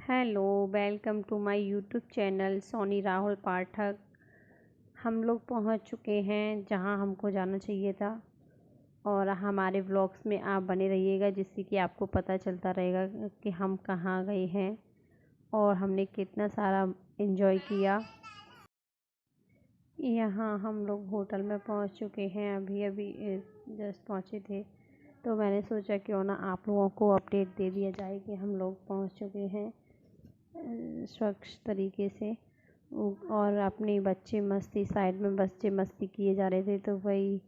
Hello, welcome to my YouTube channel Soni Rahul Pathak. हम लोग पहुंच चुके हैं जहां हमको जाना चाहिए था और हमारे व्लॉग्स में आप बने रहिएगा, जिससे कि आपको पता चलता रहेगा कि हम कहां गए हैं और हमने कितना सारा एंजॉय किया। यहां हम लोग होटल में पहुंच चुके हैं, अभी अभी जस्ट पहुंचे थे। तो मैंने सोचा क्यों ना आप लोगों को अपडेट दे दिया जाए कि हम लोग पहुंच चुके हैं स्वच्छ तरीके से। और अपने बच्चे मस्ती साइड में बच्चे मस्ती किए जा रहे थे, तो वही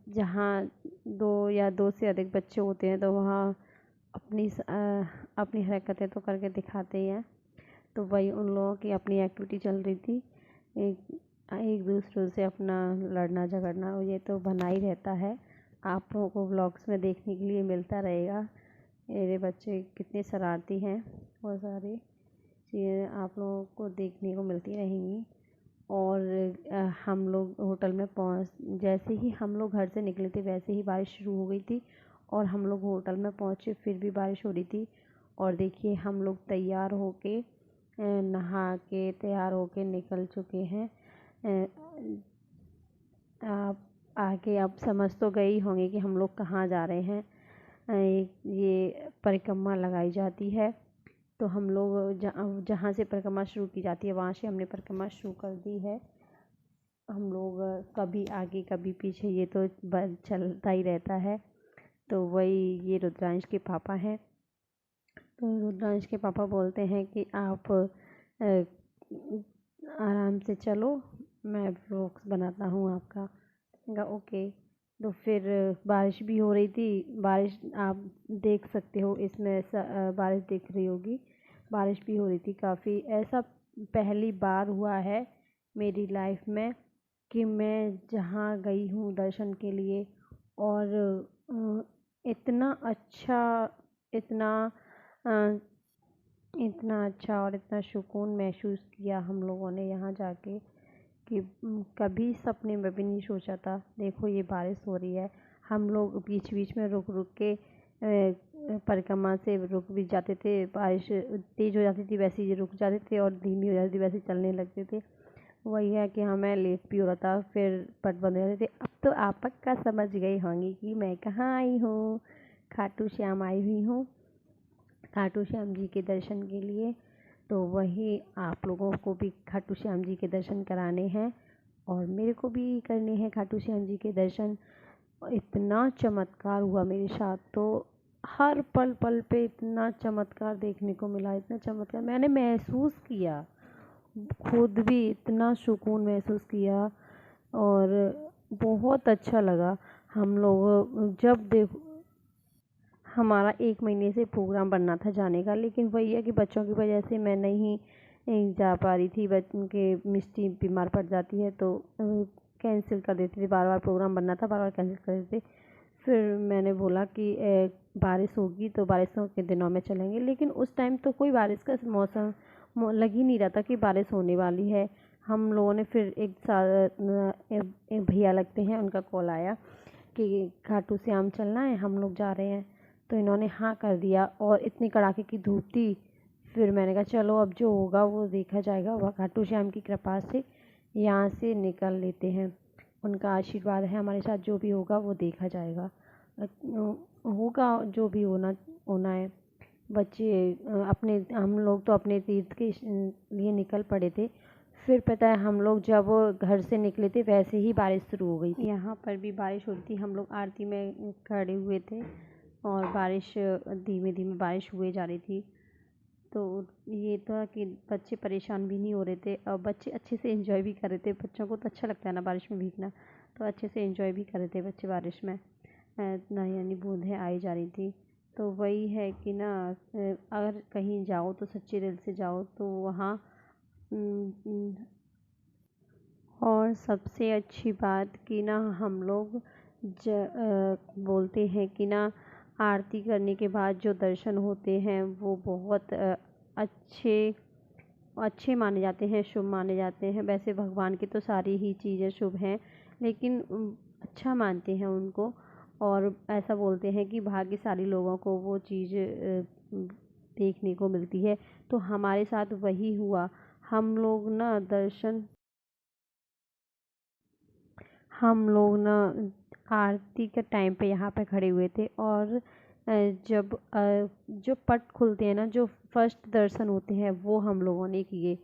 जहाँ दो या दो से अधिक बच्चे होते हैं तो वहाँ अपनी हरकतें तो करके दिखाते ही हैं। तो वही उन लोगों की अपनी एक्टिविटी चल रही थी। एक एक दूसरों से अपना लड़ना झगड़ना ये तो बना ही रहता है, आप लोगों को व्लॉग्स में देखने के लिए मिलता रहेगा। मेरे बच्चे कितने शरारती हैं, बहुत सारे चीज़ें आप लोगों को देखने को मिलती रहेंगी। और हम लोग होटल में जैसे ही हम लोग घर से निकले थे वैसे ही बारिश शुरू हो गई थी और हम लोग होटल में पहुँचे फिर भी बारिश हो रही थी। और देखिए हम लोग तैयार होके नहा के तैयार होके निकल चुके हैं। आप आगे आप समझ तो गए ही होंगे कि हम लोग कहाँ जा रहे हैं। ये परिक्रमा लगाई जाती है, तो हम लोग जहाँ से परिक्रमा शुरू की जाती है वहाँ से हमने परिक्रमा शुरू कर दी है। हम लोग कभी आगे कभी पीछे ये तो चलता ही रहता है। तो वही ये रुद्रांश के पापा हैं। तो रुद्रांश के पापा बोलते हैं कि आप आराम से चलो, मैं व्लॉग्स बनाता हूँ आपका। कहा ओके। तो फिर बारिश भी हो रही थी, बारिश आप देख सकते हो इसमें बारिश दिख रही होगी। बारिश भी हो रही थी काफ़ी। ऐसा पहली बार हुआ है मेरी लाइफ में कि मैं जहाँ गई हूँ दर्शन के लिए और इतना अच्छा इतना अ, इतना अच्छा और इतना सुकून महसूस किया हम लोगों ने यहाँ जाके कि कभी सपने में भी नहीं सोचा था। देखो ये बारिश हो रही है, हम लोग बीच बीच में रुक रुक के परिक्रमा से रुक भी जाते थे, बारिश तेज़ हो जाती थी वैसे ही रुक जाते थे और धीमी हो जाती थी वैसे चलने लगते थे। वही है कि हमें लेट भी हो रहा था, फिर पट बंद हो जाते थे। अब तो आप पक्का समझ गई होंगी कि मैं कहाँ आई हूँ। खाटू श्याम आई हुई हूँ, खाटू श्याम जी के दर्शन के लिए। तो वही आप लोगों को भी खाटू श्याम जी के दर्शन कराने हैं और मेरे को भी करने हैं खाटू श्याम जी के दर्शन। इतना चमत्कार हुआ मेरे साथ, तो हर पल पल पे इतना चमत्कार देखने को मिला, इतना चमत्कार मैंने महसूस किया, खुद भी इतना सुकून महसूस किया और बहुत अच्छा लगा। हम लोग जब देखो हमारा 1 महीने से प्रोग्राम बनना था जाने का, लेकिन वही है कि बच्चों की वजह से मैं नहीं जा पा रही थी। उनके मिस्टी बीमार पड़ जाती है तो कैंसिल कर देती थी, बार बार प्रोग्राम बनना था बार बार कैंसिल कर देते। फिर मैंने बोला कि बारिश होगी तो बारिशों के दिनों में चलेंगे, लेकिन उस टाइम तो कोई बारिश का मौसम लग ही नहीं रहा था कि बारिश होने वाली है। हम लोगों ने फिर एक भैया लगते हैं, उनका कॉल आया कि खाटू श्याम चलना है, हम लोग जा रहे हैं। तो इन्होंने हाँ कर दिया और इतनी कड़ाके की धूप थी। फिर मैंने कहा चलो अब जो होगा वो देखा जाएगा, वह खाटू श्याम की कृपा से यहाँ से निकल लेते हैं। उनका आशीर्वाद है हमारे साथ, जो भी होगा वो देखा जाएगा। होगा जो भी होना होना है। बच्चे अपने हम लोग तो अपने तीर्थ के लिए निकल पड़े थे। फिर पता है हम लोग जब घर से निकले थे वैसे ही बारिश शुरू हो गई थी। यहाँ पर भी बारिश हो रही थी, हम लोग आरती में खड़े हुए थे और बारिश धीमे धीमे बारिश हुए जा रही थी। तो ये था कि बच्चे परेशान भी नहीं हो रहे थे और बच्चे अच्छे से एंजॉय भी कर रहे थे। बच्चों को तो अच्छा लगता है ना बारिश में भीगना, तो अच्छे से एंजॉय भी कर रहे थे बच्चे बारिश में। ना यानी बूंदें आई जा रही थी। तो वही है कि ना अगर कहीं जाओ तो सच्चे दिल से जाओ तो वहाँ और सबसे अच्छी बात कि ना हम लोग बोलते हैं कि ना आरती करने के बाद जो दर्शन होते हैं वो बहुत अच्छे अच्छे माने जाते हैं, शुभ माने जाते हैं। वैसे भगवान की तो सारी ही चीज़ें शुभ हैं, लेकिन अच्छा मानते हैं उनको। और ऐसा बोलते हैं कि भाग्यशाली लोगों को वो चीज़ देखने को मिलती है। तो हमारे साथ वही हुआ। हम लोग ना दर्शन हम लोग ना आरती के टाइम पे यहाँ पे खड़े हुए थे, और जब जो पट खुलते हैं ना, जो फर्स्ट दर्शन होते हैं वो हम लोगों ने किए।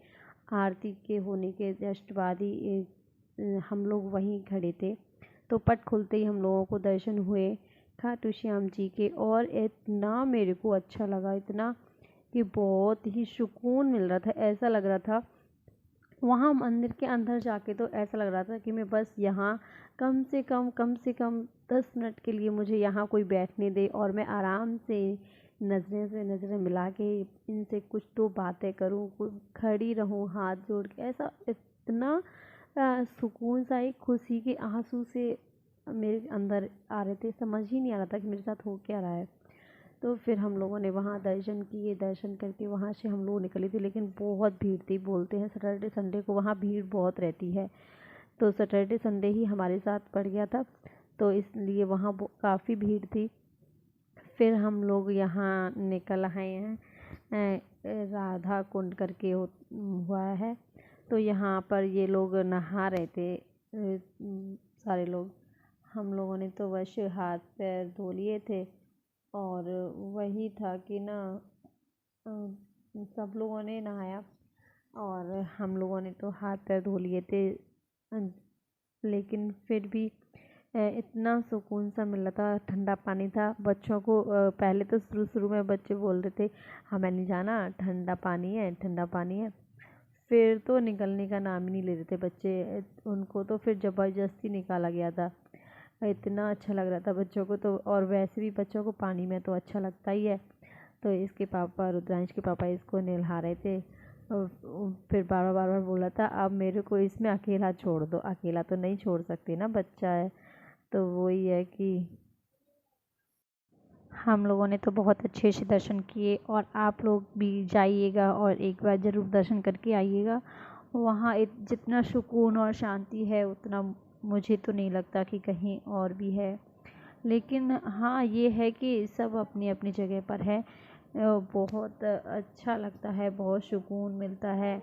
आरती के होने के जस्ट बाद ही हम लोग वहीं खड़े थे। तो पट खुलते ही हम लोगों को दर्शन हुए खाटू श्याम जी के, और इतना मेरे को अच्छा लगा, इतना कि बहुत ही सुकून मिल रहा था। ऐसा लग रहा था वहाँ मंदिर के अंदर जाके, तो ऐसा लग रहा था कि मैं बस यहाँ कम से कम 10 मिनट के लिए मुझे यहाँ कोई बैठने दे, और मैं आराम से नज़रें मिला के इनसे कुछ तो बातें करूँ, खड़ी रहूँ हाथ जोड़ के। ऐसा इतना सुकून सा, एक खुशी के आंसू से मेरे अंदर आ रहे थे। समझ ही नहीं आ रहा था कि मेरे साथ हो क्या रहा है। तो फिर हम लोगों ने वहाँ दर्शन किए, दर्शन करके वहाँ से हम लोग निकले थे, लेकिन बहुत भीड़ थी। बोलते हैं सैटरडे संडे को वहाँ भीड़ बहुत रहती है, तो सैटरडे संडे ही हमारे साथ पड़ गया था, तो इसलिए वहाँ काफ़ी भीड़ थी। फिर हम लोग यहाँ निकल आए हैं, राधा कुंड करके हुआ है, तो यहाँ पर ये लोग नहा रहे थे सारे लोग। हम लोगों ने तो बस हाथ पैर धो लिए थे, और वही था कि ना सब लोगों ने नहाया, और हम लोगों ने तो हाथ पैर धो लिए थे। लेकिन फिर भी इतना सुकून सा मिल रहा था, ठंडा पानी था। बच्चों को पहले तो शुरू शुरू में बच्चे बोल रहे थे हमें नहीं जाना, ठंडा पानी है, ठंडा पानी है। फिर तो निकलने का नाम ही नहीं ले रहे थे बच्चे, उनको तो फिर ज़बरदस्ती निकाला गया था। इतना अच्छा लग रहा था बच्चों को तो, और वैसे भी बच्चों को पानी में तो अच्छा लगता ही है। तो इसके पापा, रुद्रांश के पापा, इसको नहला रहे थे, और फिर बार बार बोला था अब मेरे को इसमें अकेला छोड़ दो। अकेला तो नहीं छोड़ सकती ना, बच्चा है। तो वही है कि हम लोगों ने तो बहुत अच्छे से दर्शन किए, और आप लोग भी जाइएगा और एक बार ज़रूर दर्शन करके आइएगा। वहाँ जितना सुकून और शांति है उतना मुझे तो नहीं लगता कि कहीं और भी है। लेकिन हाँ, ये है कि सब अपनी अपनी जगह पर है। बहुत अच्छा लगता है, बहुत सुकून मिलता है,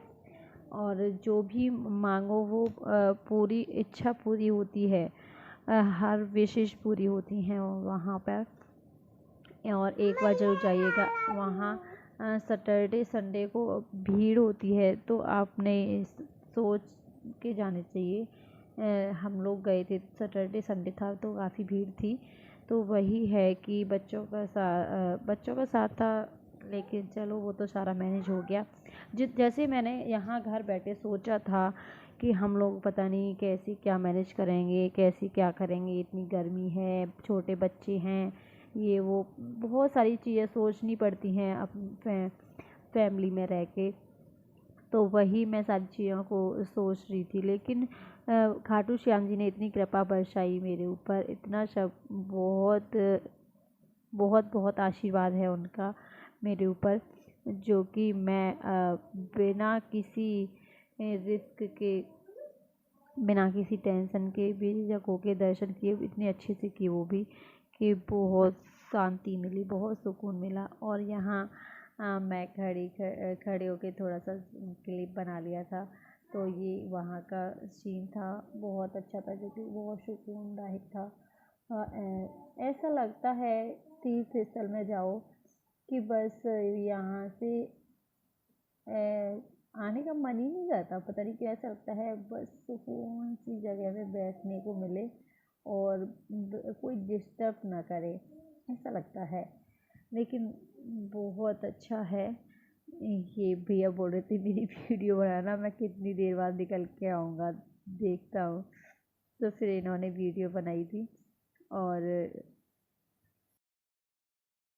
और जो भी मांगो वो पूरी इच्छा पूरी होती है। हर विशेष पूरी होती हैं वहाँ पर। और एक बार ज़रूर जाइएगा वहाँ। सैटरडे संडे को भीड़ होती है, तो आपने सोच के जाने चाहिए। हम लोग गए थे, सैटरडे संडे था तो काफ़ी भीड़ थी। तो वही है कि बच्चों का साथ था, लेकिन चलो वो तो सारा मैनेज हो गया। जैसे मैंने यहाँ घर बैठे सोचा था कि हम लोग पता नहीं कैसे क्या मैनेज करेंगे, कैसे क्या करेंगे, इतनी गर्मी है, छोटे बच्चे हैं, ये वो बहुत सारी चीज़ें सोचनी पड़ती हैं अपनी फैमिली में रह के। तो वही मैं सारी चीज़ों को सोच रही थी, लेकिन खाटू श्याम जी ने इतनी कृपा बरसाई मेरे ऊपर, इतना सब बहुत बहुत बहुत आशीर्वाद है उनका मेरे ऊपर, जो कि मैं बिना किसी रिस्क के, बिना किसी टेंशन के, बेझिझक होके दर्शन किए, इतने अच्छे से किए वो भी, कि बहुत शांति मिली, बहुत सुकून मिला। और यहाँ मैं खड़े होके थोड़ा सा क्लिप बना लिया था, तो ये वहाँ का सीन था, बहुत अच्छा था, जो कि बहुत सुकूनदायक था। ऐसा लगता है तीर्थ स्थल में जाओ कि बस यहाँ से आने का मन ही नहीं करता। पता नहीं क्यों ऐसा लगता है, बस सुकून सी जगह पे बैठने को मिले, और कोई डिस्टर्ब ना करे, ऐसा लगता है। लेकिन बहुत अच्छा है। ये भैया बोल रहे थे मेरी वीडियो बनाना, मैं कितनी देर बाद निकल के आऊँगा, देखता हूँ। तो फिर इन्होंने वीडियो बनाई थी, और